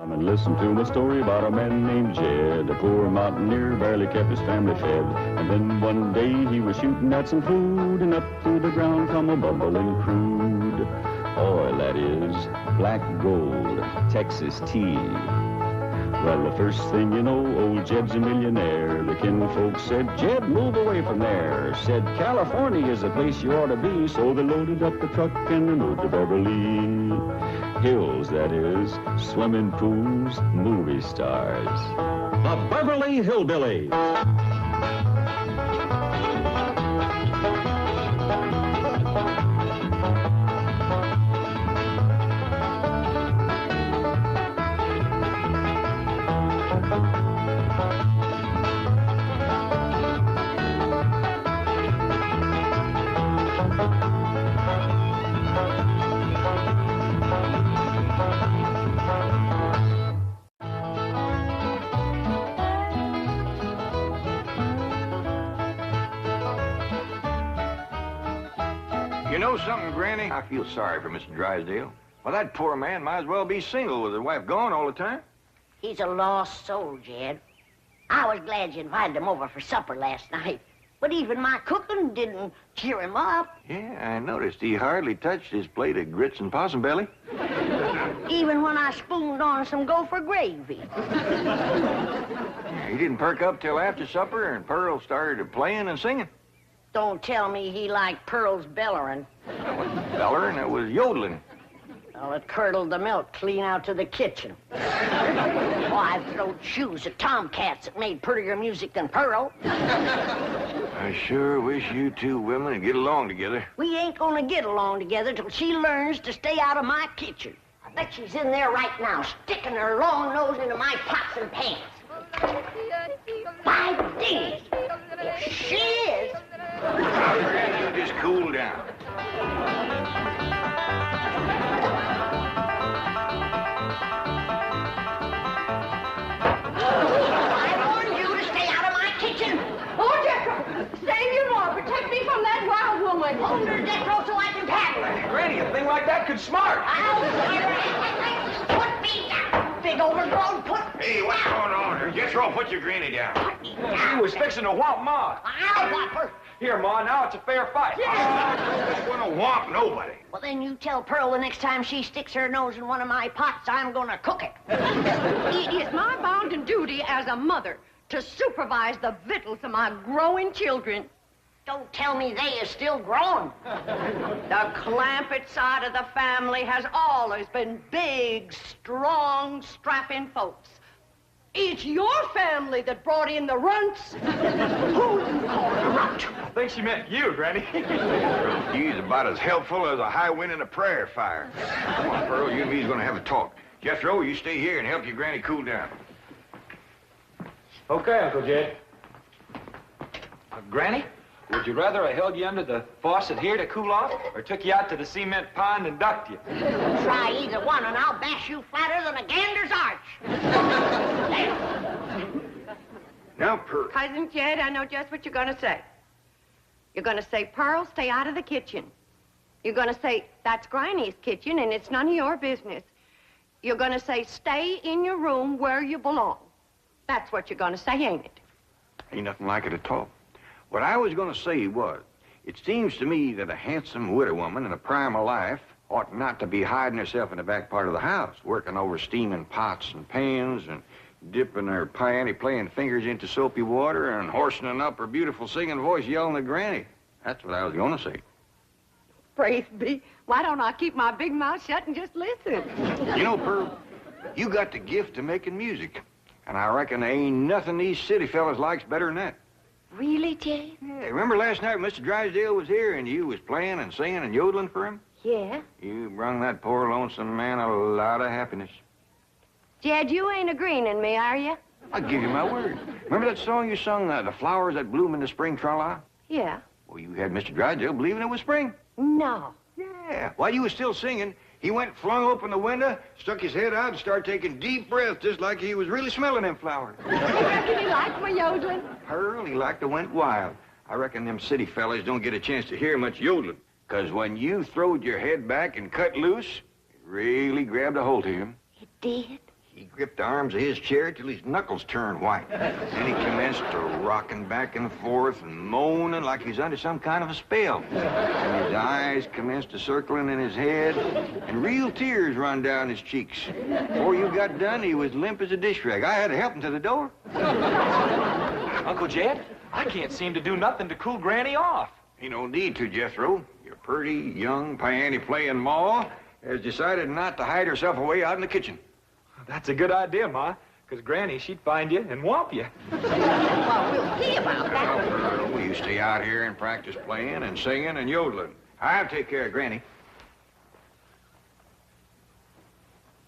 Come and listen to my story about a man named Jed. A poor mountaineer barely kept his family fed. And then one day he was shooting at some food, and up through the ground come a bubbling crude oil, that is, black gold, Texas tea. Well, the first thing you know, old Jed's a millionaire. The kinfolk said, Jed, move away from there. Said, California is the place you ought to be. So they loaded up the truck and they moved to Beverly Hills, that is, swimming pools, movie stars. The Beverly HillBillies. You know something, Granny? I feel sorry for Mr. Drysdale. Well, that poor man might as well be single with his wife gone all the time. He's a lost soul, Jed. I was glad you invited him over for supper last night. But even my cooking didn't cheer him up. Yeah, I noticed he hardly touched his plate of grits and possum belly. Even when I spooned on some gopher gravy. He didn't perk up till after supper, and Pearl started playing and singing. Don't tell me he liked Pearl's bellering. That wasn't bellering, it was yodeling. Well, it curdled the milk clean out to the kitchen. Oh, I've thrown shoes at tomcats that made prettier music than Pearl. I sure wish you two women would get along together. We ain't gonna get along together till she learns to stay out of my kitchen. I bet she's in there right now, sticking her long nose into my pots and pans. By days, if she is... Now, Granny, you just cool down. I warned you to stay out of my kitchen. Oh, Jethro, save you more. Protect me from that wild woman. Hold her, Jethro, so I can paddle her. Granny, a thing like that could smart. I'll put me down, big overgrown put. Hey, what's going on here? Jethro, put your granny down. He was fixing to whomp Ma. I'll whop her. Here, Ma, now it's a fair fight. I don't want to whomp nobody. Well, then you tell Pearl the next time she sticks her nose in one of my pots, I'm gonna cook it. It is my bounden duty as a mother to supervise the victuals of my growing children. Don't tell me they is still growing. The Clampett side of the family has always been big, strong, strapping folks. It's your family that brought in the runts. Who you call a runt? I think she meant you, Granny. He's about as helpful as a high wind in a prairie fire. Come on, Pearl, you and me's gonna have a talk. Jethro, you stay here and help your granny cool down. Okay, Uncle Jed. Granny, would you rather I held you under the faucet here to cool off, or took you out to the cement pond and ducked you? Try either one, and I'll bash you flatter than a gander's arch. Now, Pearl. Cousin Jed, I know just what you're going to say. You're going to say, Pearl, stay out of the kitchen. You're going to say, that's Granny's kitchen, and it's none of your business. You're going to say, stay in your room where you belong. That's what you're going to say, ain't it? Ain't nothing like it at all. What I was going to say was, it seems to me that a handsome widow woman in the prime of life ought not to be hiding herself in the back part of the house, working over steaming pots and pans and dipping her panty-playing fingers into soapy water and hoarsening up her beautiful singing voice yelling at Granny. That's what I was going to say. Praise be. Why don't I keep my big mouth shut and just listen? You know, Pearl, you got the gift of making music. And I reckon there ain't nothing these city fellas likes better than that. Really, Jay? Yeah, remember last night when Mr. Drysdale was here and you was playing and singing and yodeling for him? Yeah. You brung that poor lonesome man a lot of happiness. Jed, you ain't agreeing in me, are you? I'll give you my word. Remember that song you sung, The Flowers That Bloom in the Spring, Tra-la? Yeah. Well, you had Mr. Drysdale believing it was spring. No. Yeah. While you was still singing, he went, flung open the window, stuck his head out, and started taking deep breaths, just like he was really smelling them flowers. Did he like my yodeling? Pearl, he liked to went wild. I reckon them city fellas don't get a chance to hear much yodeling. Because when you throwed your head back and cut loose, it really grabbed a hold of him. It did? He gripped the arms of his chair till his knuckles turned white. Then he commenced to rocking back and forth and moaning like he's under some kind of a spell. And his eyes commenced to circling in his head, and real tears run down his cheeks. Before you got done, he was limp as a dish rag. I had to help him to the door. Uncle Jed, I can't seem to do nothing to cool Granny off. Ain't no need to, Jethro. Your pretty, young, piano-playing ma has decided not to hide herself away out in the kitchen. That's a good idea, Ma, because Granny, she'd find you and whomp you. Well, we'll see about that. Well, you stay out here and practice playing and singing and yodeling. I'll take care of Granny.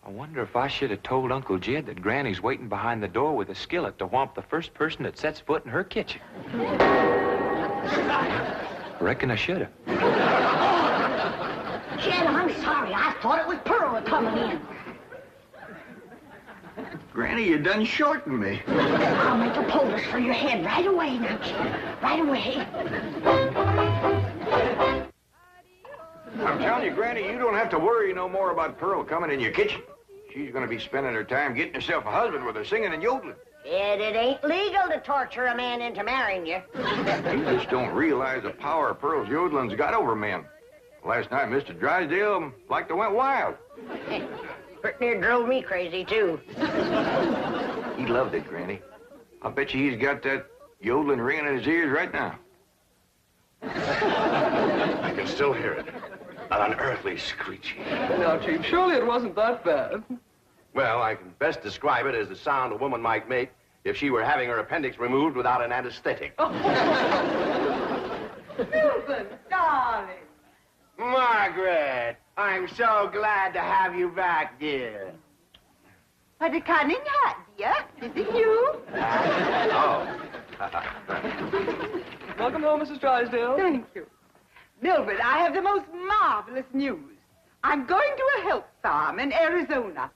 I wonder if I should have told Uncle Jed that Granny's waiting behind the door with a skillet to whomp the first person that sets foot in her kitchen. Reckon I should have. Jed, I'm sorry. I thought it was Pearl coming in. Granny, you done shortened me. I'll make a poultice for your head right away now, Jed. Right away. I'm telling you, Granny, you don't have to worry no more about Pearl coming in your kitchen. She's going to be spending her time getting herself a husband with her singing and yodeling. Jed, it ain't legal to torture a man into marrying you. You just don't realize the power Pearl's yodeling's got over men. Last night, Mr. Drysdale like to went wild. Pretty near drove me crazy, too. He loved it, Granny. I bet you he's got that yodeling ringing in his ears right now. I can still hear it. An unearthly screeching. Now, Chief, surely it wasn't that bad. Well, I can best describe it as the sound a woman might make if she were having her appendix removed without an anesthetic. Milton, darling. Margaret, I'm so glad to have you back, dear. What a cunning hat, dear. Is it you? Oh. Welcome home, Mrs. Drysdale. Thank you. Milford, I have the most marvelous news. I'm going to a help farm in Arizona.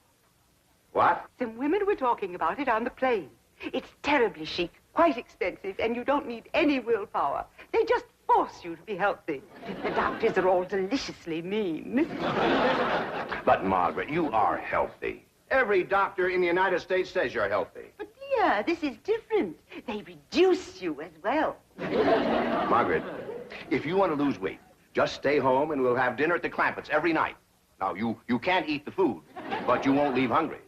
What? Some women were talking about it on the plane. It's terribly chic, quite expensive, and you don't need any willpower. They just force you to be healthy. The doctors are all deliciously mean. But, Margaret, you are healthy. Every doctor in the United States says you're healthy. But, dear, this is different. They reduce you as well. Margaret, if you want to lose weight, just stay home and we'll have dinner at the Clampett's every night. Now, you can't eat the food, but you won't leave hungry.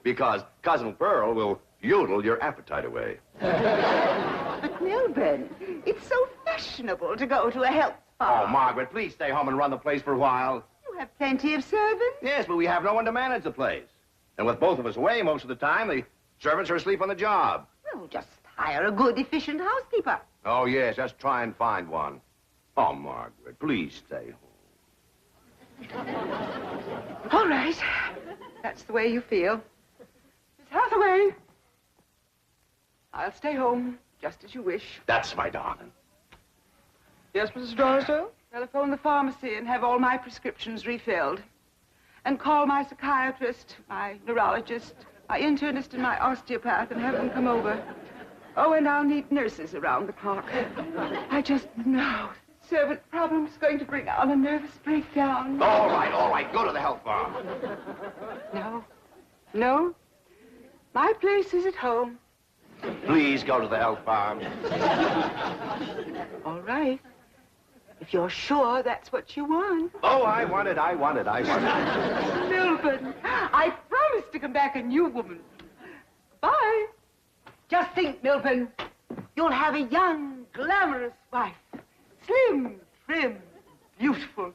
Because Cousin Pearl will yodel your appetite away. But, Milburn, it's so fashionable to go to a health farm. Oh, Margaret, please stay home and run the place for a while. You have plenty of servants. Yes, but we have no one to manage the place. And with both of us away most of the time, the servants are asleep on the job. Well, just hire a good, efficient housekeeper. Oh, yes, just try and find one. Oh, Margaret, please stay home. All right. That's the way you feel. Miss Hathaway. I'll stay home, just as you wish. That's my darling. Yes, Mrs. Drysdale? Telephone the pharmacy and have all my prescriptions refilled. And call my psychiatrist, my neurologist, my internist, and my osteopath and have them come over. Oh, and I'll need nurses around the clock. I just know servant problem's going to bring on a nervous breakdown. All right. Go to the health farm. No. My place is at home. Please go to the health farm. All right. If you're sure that's what you want. Oh, I want it. Milburn, I promise to come back a new woman. Bye. Just think, Milburn, you'll have a young, glamorous wife. Slim, trim, beautiful.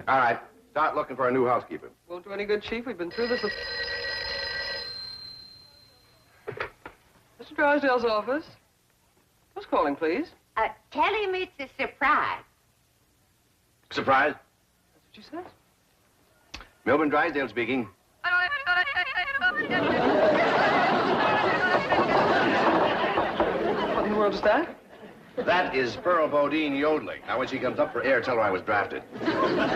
All right. Start looking for a new housekeeper. Won't do any good, Chief. We've been through this. Mr. Drysdale's office. Who's calling, please? Tell him it's a surprise. Surprise? That's what you said. Milburn Drysdale speaking. What in the world is that? That is Pearl Bodine yodeling. Now, when she comes up for air, tell her I was drafted.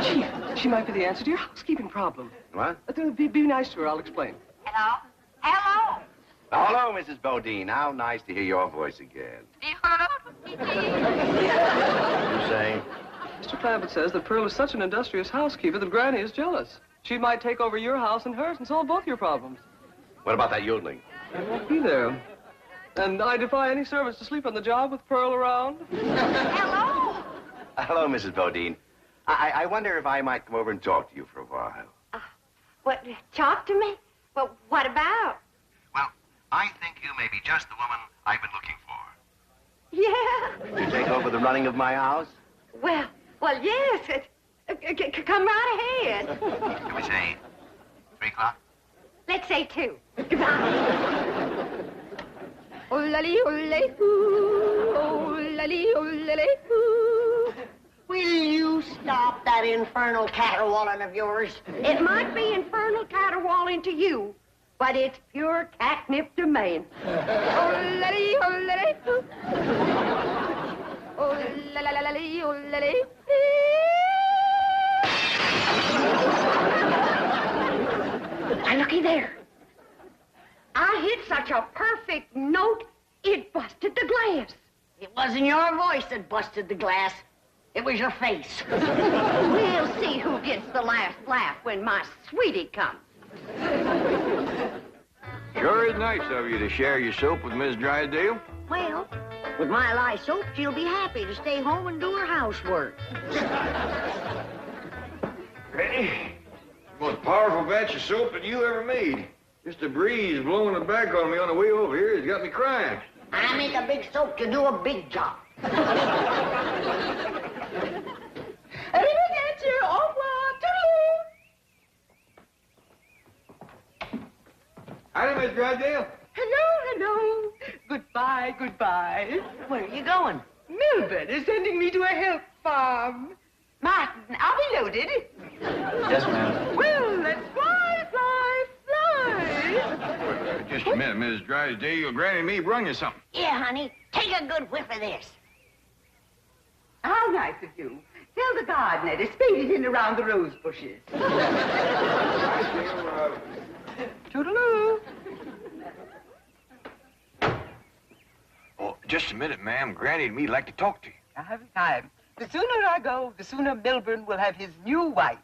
Chief, she might be the answer to your housekeeping problem. What? Be nice to her. I'll explain. Hello? Hello? Hello, Mrs. Bodine. How nice to hear your voice again. You saying? Mr. Clampett says that Pearl is such an industrious housekeeper that Granny is jealous. She might take over your house and hers and solve both your problems. What about that yodeling? I won't be there. And I defy any servants to sleep on the job with Pearl around. Hello? Hello, Mrs. Bodine. I wonder if I might come over and talk to you for a while. What, talk to me? Well, what about? Well, I think you may be just the woman I've been looking for. Yeah. To take over the running of my house? Well, yes. Come right ahead. Can we say 3 o'clock? Let's say 2. Will you stop that infernal caterwauling of yours? It might be infernal caterwauling to you, but it's pure catnip to me. Now, looky there. I hit such a perfect note, it busted the glass. It wasn't your voice that busted the glass. It was your face. We'll see who gets the last laugh when my sweetie comes. Sure is nice of you to share your soap with Miss Drysdale. Well, with my lye soap, she'll be happy to stay home and do her housework. Granny, most powerful batch of soap that you ever made. Just a breeze blowing it back on me on the way over here has got me crying. I make a big soap to do a big job. Howdy, Miss Drysdale. Hello. Goodbye. Where are you going? Melbourne is sending me to a help farm. Martin, are we loaded? Yes, ma'am. Well, let's fly. Just a minute, Miss Drysdale. Granny and me brung you something. Yeah, honey. Take a good whiff of this. How nice of you. Tell the gardener to spade it in around the rose bushes. Toodaloo. Oh, just a minute, ma'am. Granny and me'd like to talk to you. I haven't time. The sooner I go, the sooner Melbourne will have his new wife.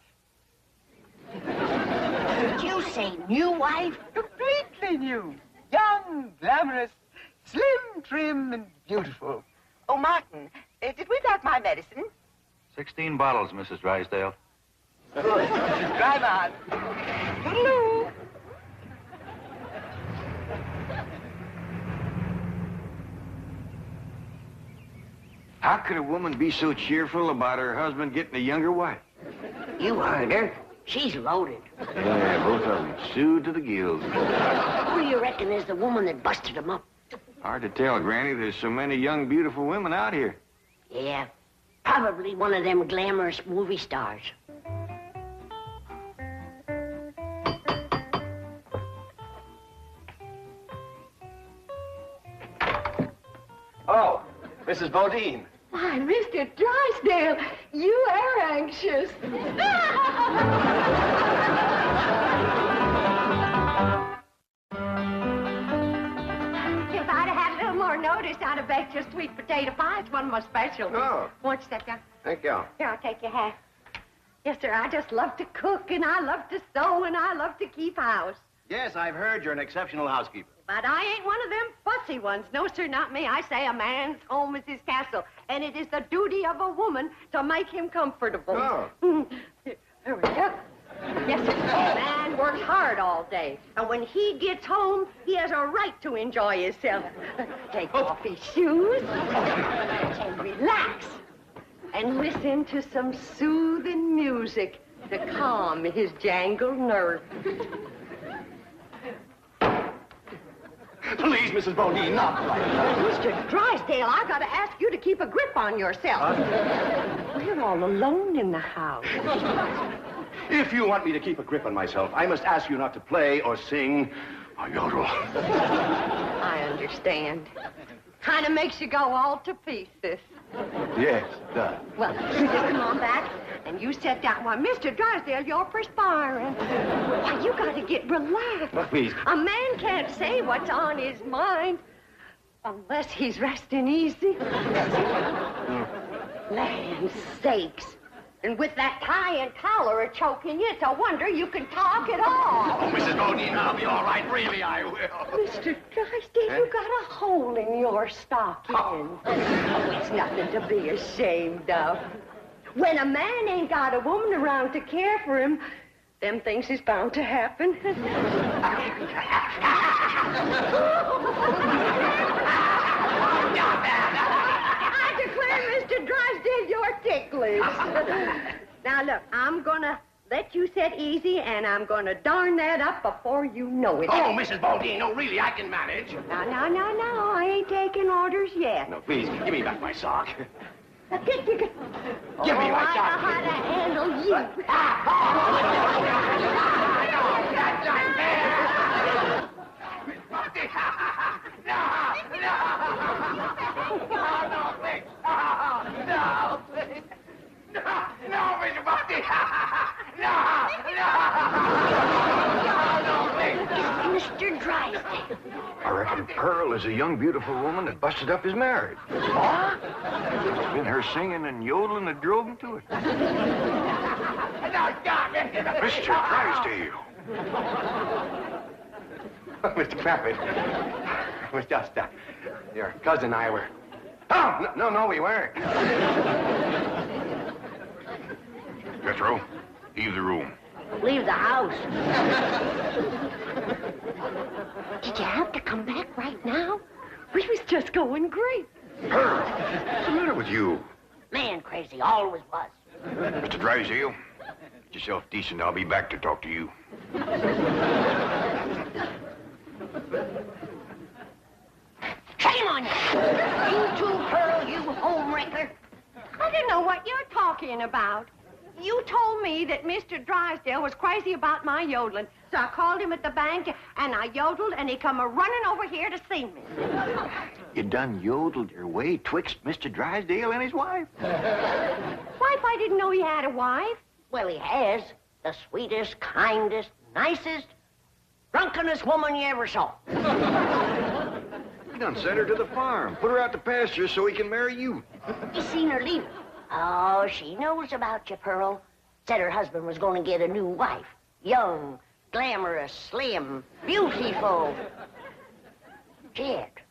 Did you say new wife? Completely new. Young, glamorous, slim, trim, and beautiful. Oh, Martin, did we like my medicine? 16 bottles, Mrs. Drysdale. Good. Drive on. Toodaloo. How could a woman be so cheerful about her husband getting a younger wife? You heard her. She's loaded. Yeah, both of them. Sued to the gills. Who do you reckon is the woman that busted him up? Hard to tell, Granny. There's so many young, beautiful women out here. Yeah, probably one of them glamorous movie stars. Oh, Mrs. Bodine. Why, Mr. Drysdale, you are anxious. If I'd have had a little more notice, I'd have baked your sweet potato pie. It's one of my specialties. Oh. Won't you step down? Thank you. Here, I'll take your hat. Yes, sir, I just love to cook, and I love to sew, and I love to keep house. Yes, I've heard you're an exceptional housekeeper. But I ain't one of them fussy ones. No, sir, not me. I say a man's home is his castle, and it is the duty of a woman to make him comfortable. Oh. Here we go. Yes, sir. A man works hard all day, and when he gets home, he has a right to enjoy himself. Take off his shoes and relax and listen to some soothing music to calm his jangled nerves. Please, Mrs. Bodine, not like that. Mr. Drysdale, I gotta ask you to keep a grip on yourself. We're all alone in the house. If you want me to keep a grip on myself, I must ask you not to play or sing or yodel. I understand. Kind of makes you go all to pieces. Yes, it does. Well, you just come on back, and you sit down. Why, Mr. Drysdale, you're perspiring. Why, you got to get relaxed. Well, please. A man can't say what's on his mind unless he's resting easy. Land sakes. And with that tie and collar a choking you, it's a wonder you can talk at all. Oh, Mrs. Bodine, I'll be all right. Really, I will. Mr. Drysdale, you got a hole in your stocking. Oh, it's nothing to be ashamed of. When a man ain't got a woman around to care for him, them things is bound to happen. I declare, Mr. Drysdale, you're ticklish. Now, look, I'm gonna let you sit easy, and I'm gonna darn that up before you know it. Oh, Mrs. Bodine, no, really, I can manage. No, I ain't taking orders yet. No, please, give me back my sock. Give me my I know sock. how to handle you. No, Mr. Bucky! No! Mr. Drysdale. I reckon Pearl is a young, beautiful woman that busted up his marriage. What? It's been her singing and yodeling that drove him to it. Mr. Drysdale. Mr. Clappett, it was just, your cousin and I were... Oh, no, we weren't. Jethro, leave the room. Leave the house. Did you have to come back right now? We was just going great. Pearl, what's the matter with you? Man crazy, always was. Mr. Drysdale, get yourself decent. I'll be back to talk to you. Shame on you. You too, Pearl, you homewrecker. I don't know what you're talking about. You told me that Mr. Drysdale was crazy about my yodeling, so I called him at the bank, and I yodeled, and he come a-running over here to see me. You done yodeled your way twixt Mr. Drysdale and his wife. Wife, I didn't know he had a wife. Well, he has. The sweetest, kindest, nicest, drunkenest woman you ever saw. You done sent her to the farm. Put her out to pasture so he can marry you. You seen her leave? Oh, she knows about you, Pearl. Said her husband was going to get a new wife. Young, glamorous, slim, beautiful. Jed,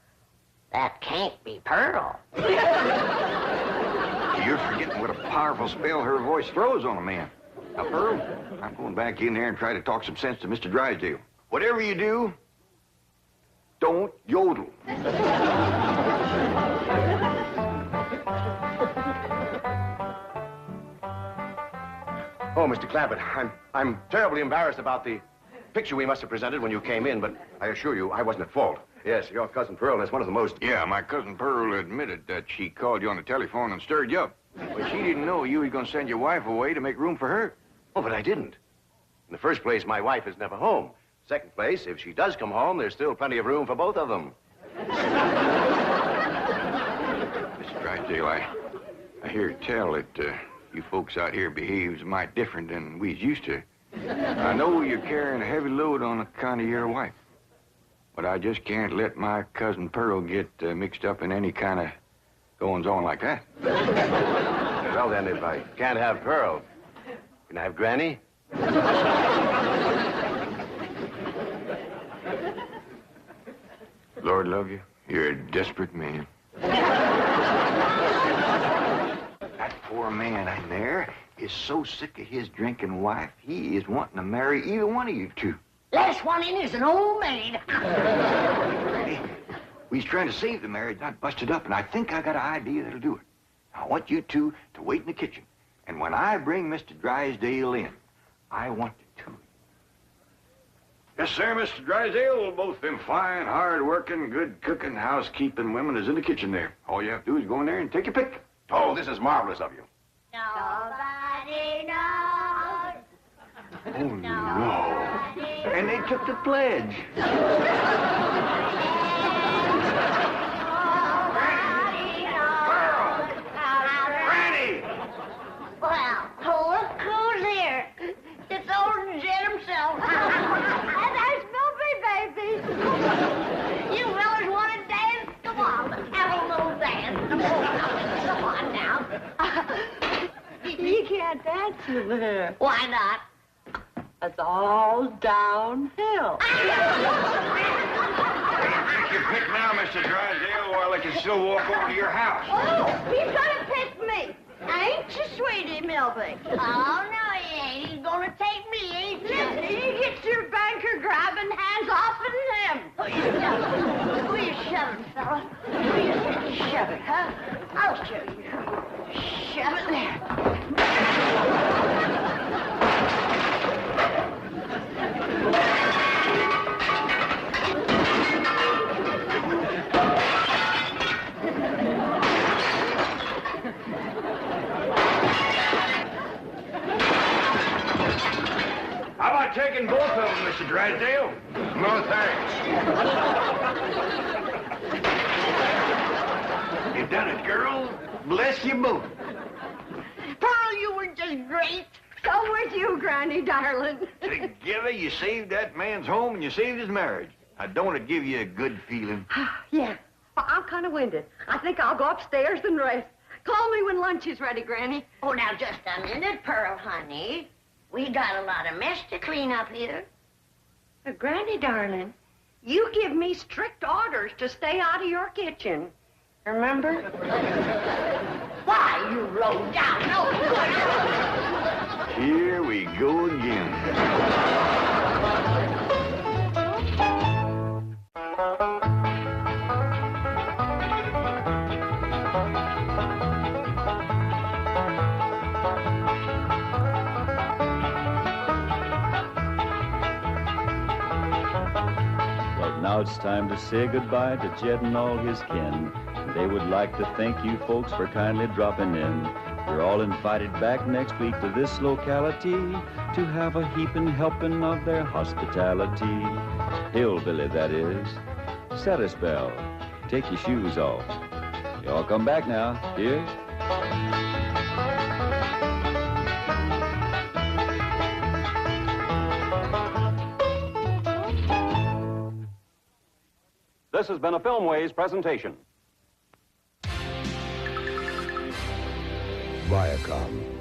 that can't be Pearl. You're forgetting what a powerful spell her voice throws on a man. Now, Pearl, I'm going back in there and try to talk some sense to Mr. Drysdale. Whatever you do, don't yodel. Oh, Mr. Clappett, I'm terribly embarrassed about the picture we must have presented when you came in, but I assure you I wasn't at fault. Yes, your cousin Pearl is one of the most... Yeah, my cousin Pearl admitted that she called you on the telephone and stirred you up. But she didn't know you were going to send your wife away to make room for her. Oh, but I didn't. In the first place, my wife is never home. Second place, if she does come home, there's still plenty of room for both of them. Mr. Drysdale, I hear tell that you folks out here behaves mighty different than we's used to. I know you're carrying a heavy load on account of your wife. But I just can't let my cousin Pearl get mixed up in any kind of goings-on like that. Well, then, if I can't have Pearl, can I have Granny? Lord love you, you're a desperate man. That poor man in there is so sick of his drinking wife, he is wanting to marry either one of you two. Last one in is an old maid. We's trying to save the marriage, not bust it up, and I think I got an idea that'll do it. I want you two to wait in the kitchen, and when I bring Mr. Drysdale in, I want to tell you. Yes, sir, Mr. Drysdale. Both them fine, hard-working, good-cooking, housekeeping women is in the kitchen there. All you have to do is go in there and take your pick. Oh, this is marvelous of you. Nobody knows. Oh, no. And they took the pledge. Well, look who's here. It's old Jed himself. And there's Beverly, baby. You fellas want to dance? Come on, have a little dance. Come on now. You can't can't answer there. Why not? It's all downhill. You pick now, Mr. Drysdale, while I can still walk over to your house. Oh, he's gonna pick me. Ain't you, sweetie Milby? Oh, no, he ain't. He's gonna take me, ain't you? Listen, you get your banker grabbing hands off of him. Will you shove it, fella? Will you shove it, huh? I'll show you. Shove it there. How about taking both of them, Mr. Drysdale? No, thanks. You done it, girl. Bless you both. Pearl, you were just great. So was you, Granny, darling. Together, you saved that man's home and you saved his marriage. Now, don't it give you a good feeling? Yeah. Well, I'm kind of winded. I think I'll go upstairs and rest. Call me when lunch is ready, Granny. Oh, now, just a minute, Pearl, honey. We got a lot of mess to clean up here. Granny, darling, you give me strict orders to stay out of your kitchen. Remember? Why, you low down, no good. Here we go again. Now it's time to say goodbye to Jed and all his kin. They would like to thank you folks for kindly dropping in. You're all invited back next week to this locality to have a heaping helping of their hospitality. Hillbilly, that is. Set a spell. Take your shoes off. Y'all come back now, dear. This has been a Filmways presentation. Viacom.